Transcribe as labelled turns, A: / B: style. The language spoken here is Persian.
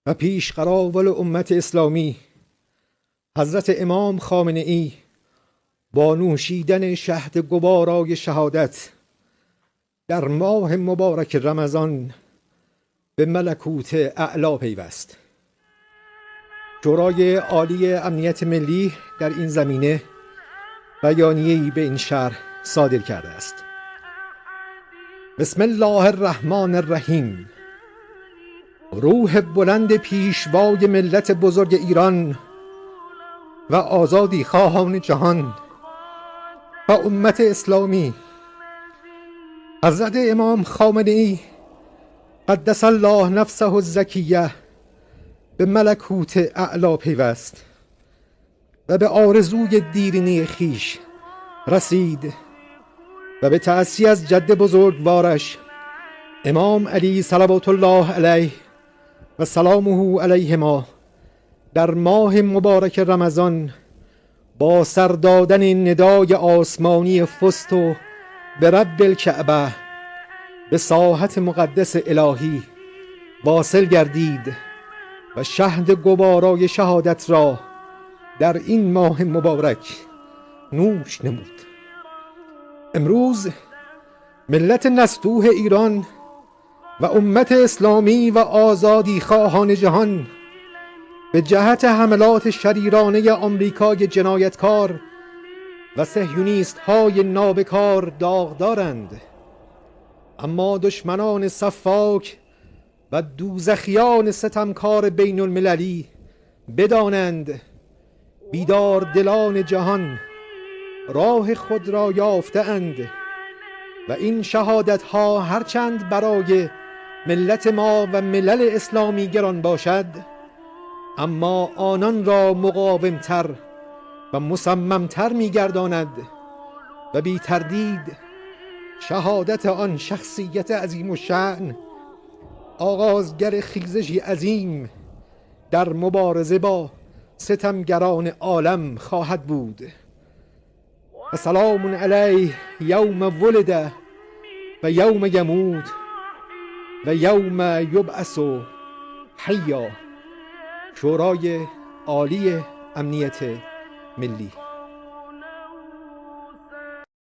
A: و پیش قراول امت اسلامی حضرت امام خامنه ای با نوشیدن شهد گوارای شهادت در ماه مبارک رمضان به ملکوت اعلی پیوست. شورای عالی امنیت ملی در این زمینه بیانیه‌ای به این شرح صادر کرده است. بسم الله الرحمن الرحیم. روح بلند پیشوای ملت بزرگ ایران و آزادی خواهان جهان و امت اسلامی، حضرت امام خامنه ای قدس الله نفسه الزکیه به ملکوت اعلی پیوست و به آرزوی دیرینه خیش رسید و به تأسی از جد بزرگوارش امام علی صلوات الله علیه و سلامه علیهما در ماه مبارک رمضان با سر دادن ندای آسمانی فست و به رب الکعبه به ساحت مقدس الهی واصل گردید و شهد گوارای شهادت را در این ماه مبارک نوش نمود. امروز ملت نستوه ایران و امت اسلامی و آزادی خواهان جهان به جهت حملات شریرانه آمریکای جنایتکار و صهیونیست های نابکار داغدارند، اما دشمنان صفاک و دوزخیان ستمکار بین المللی بدانند بیدار دلان جهان راه خود را یافته اند و این شهادت ها هرچند برای ملت ما و ملل اسلامی گران باشد، اما آنان را مقاومتر و مصممتر می‌گرداند و بی تردید شهادت آن شخصیت عظیم الشأن آغازگر خیزشی عظیم در مبارزه با ستمگران عالم خواهد بود. و سلام علیه یوم ولد و یوم یموت و یوم یبعث حیا. شورای عالی امنیت ملی.